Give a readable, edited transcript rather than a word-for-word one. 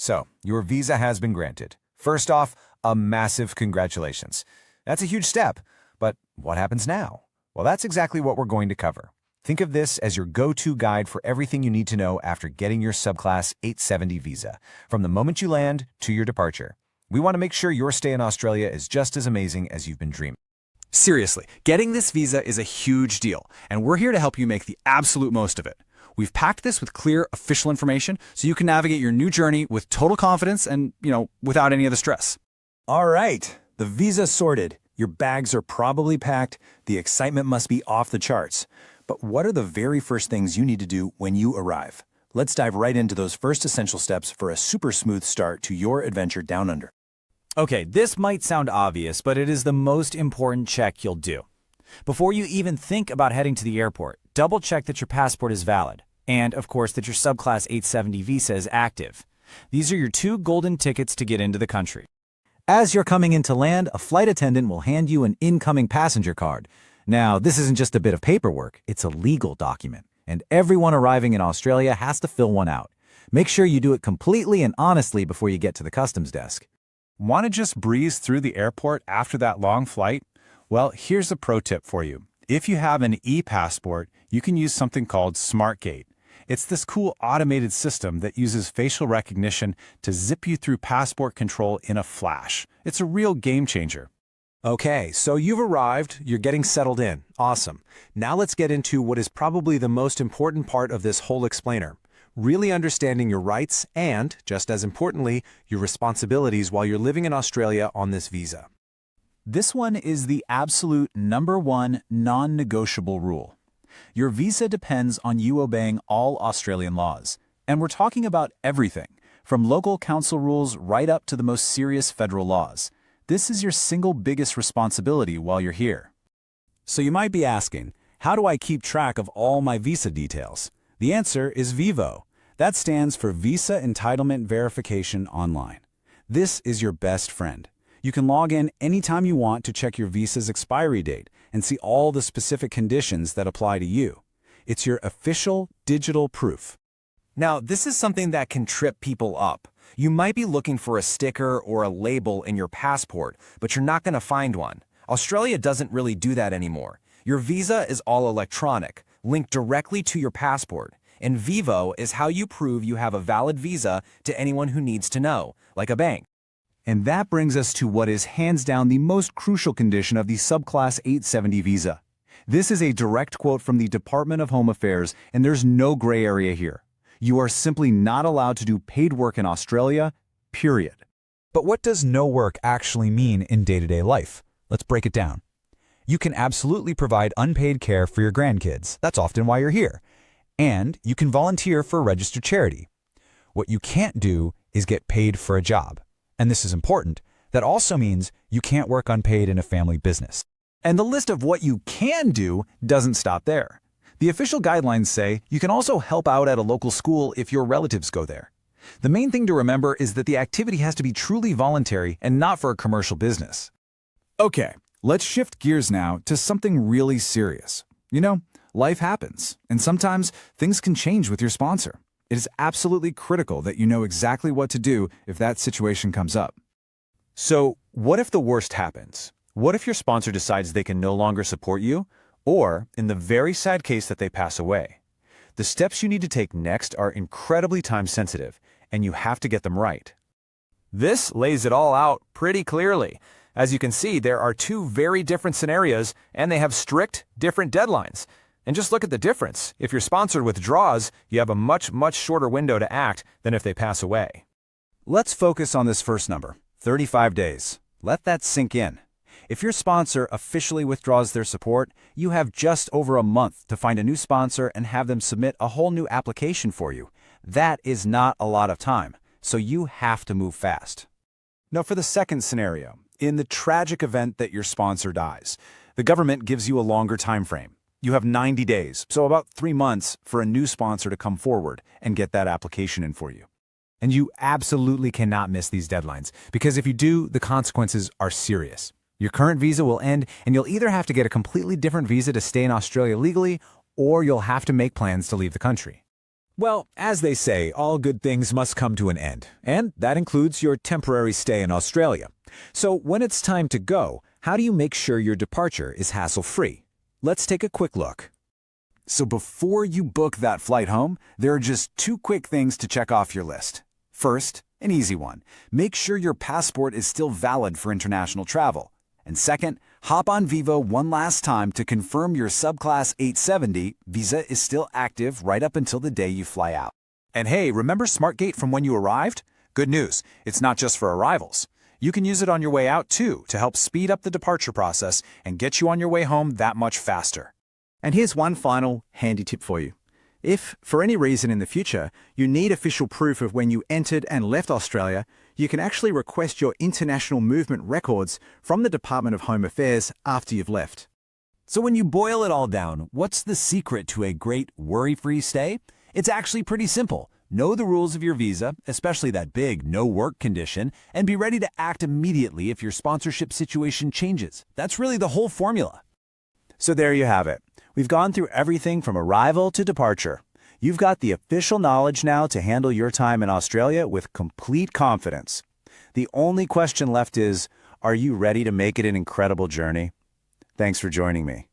So, your visa has been granted. First off, a massive congratulations. That's a huge step, but what happens now? Well, that's exactly what we're going to cover. Think of this as your go-to guide for everything you need to know after getting your Subclass 870 visa, from the moment you land to your departure. We want to make sure your stay in Australia is just as amazing as you've been dreaming. Seriously, getting this visa is a huge deal, and we're here to help you make the absolute most of it. We've packed this with clear, official information so you can navigate your new journey with total confidence and, without any of the stress. All right, the visa's sorted. Your bags are probably packed. The excitement must be off the charts. But what are the very first things you need to do when you arrive? Let's dive right into those first essential steps for a super smooth start to your adventure down under. Okay, this might sound obvious, but it is the most important check you'll do. Before you even think about heading to the airport, double check that your passport is valid, and of course that your Subclass 870 visa is active. These are your 2 golden tickets to get into the country. As you're coming into land, a flight attendant will hand you an incoming passenger card. Now, this isn't just a bit of paperwork, it's a legal document, and everyone arriving in Australia has to fill one out. Make sure you do it completely and honestly before you get to the customs desk. Want to just breeze through the airport after that long flight? Well, here's a pro tip for you. If you have an e-passport, you can use something called SmartGate. It's this cool automated system that uses facial recognition to zip you through passport control in a flash. It's a real game changer. Okay, so you've arrived, you're getting settled in. Awesome. Now let's get into what is probably the most important part of this whole explainer. Really understanding your rights and, just as importantly, your responsibilities while you're living in Australia on this visa. This one is the absolute #1 non-negotiable rule. Your visa depends on you obeying all Australian laws. And we're talking about everything, from local council rules right up to the most serious federal laws. This is your single biggest responsibility while you're here. So you might be asking, how do I keep track of all my visa details? The answer is VEVO. That stands for Visa Entitlement Verification Online. This is your best friend. You can log in anytime you want to check your visa's expiry date and see all the specific conditions that apply to you. It's your official digital proof. Now, this is something that can trip people up. You might be looking for a sticker or a label in your passport, but you're not going to find one. Australia doesn't really do that anymore. Your visa is all electronic, linked directly to your passport. And VEVO is how you prove you have a valid visa to anyone who needs to know, like a bank. And that brings us to what is hands down the most crucial condition of the Subclass 870 visa. This is a direct quote from the Department of Home Affairs, and there's no gray area here. You are simply not allowed to do paid work in Australia, period. But what does no work actually mean in day-to-day life? Let's break it down. You can absolutely provide unpaid care for your grandkids. That's often why you're here. And you can volunteer for a registered charity. What you can't do is get paid for a job. And this is important. That also means you can't work unpaid in a family business. And the list of what you can do doesn't stop there. The official guidelines say you can also help out at a local school if your relatives go there. The main thing to remember is that the activity has to be truly voluntary and not for a commercial business. Okay, let's shift gears now to something really serious. Life happens, and sometimes things can change with your sponsor. It is absolutely critical that you know exactly what to do if that situation comes up. So, what if the worst happens? What if your sponsor decides they can no longer support you? Or, in the very sad case that they pass away? The steps you need to take next are incredibly time-sensitive, and you have to get them right. This lays it all out pretty clearly. As you can see, there are 2 very different scenarios, and they have strict, different deadlines. And just look at the difference. If your sponsor withdraws, you have a much shorter window to act than if they pass away. Let's focus on this first number, 35 days. Let that sink in. If your sponsor officially withdraws their support, you have just over a month to find a new sponsor and have them submit a whole new application for you. That is not a lot of time, so you have to move fast. Now for the second scenario, in the tragic event that your sponsor dies, the government gives you a longer time frame. You have 90 days, so about 3 months, for a new sponsor to come forward and get that application in for you. And you absolutely cannot miss these deadlines, because if you do, the consequences are serious. Your current visa will end, and you'll either have to get a completely different visa to stay in Australia legally, or you'll have to make plans to leave the country. Well, as they say, all good things must come to an end, and that includes your temporary stay in Australia. So when it's time to go, how do you make sure your departure is hassle-free? Let's take a quick look. So before you book that flight home, there are just 2 quick things to check off your list. First, an easy one. Make sure your passport is still valid for international travel. And second, hop on VEVO one last time to confirm your Subclass 870 visa is still active right up until the day you fly out. And hey, remember SmartGate from when you arrived? Good news, it's not just for arrivals. You can use it on your way out too to help speed up the departure process and get you on your way home that much faster. And here's one final handy tip for you. If, for any reason in the future, you need official proof of when you entered and left Australia, you can actually request your international movement records from the Department of Home Affairs after you've left. So when you boil it all down, what's the secret to a great worry-free stay? It's actually pretty simple. Know the rules of your visa, especially that big no-work condition, and be ready to act immediately if your sponsorship situation changes. That's really the whole formula. So there you have it. We've gone through everything from arrival to departure. You've got the official knowledge now to handle your time in Australia with complete confidence. The only question left is, are you ready to make it an incredible journey? Thanks for joining me.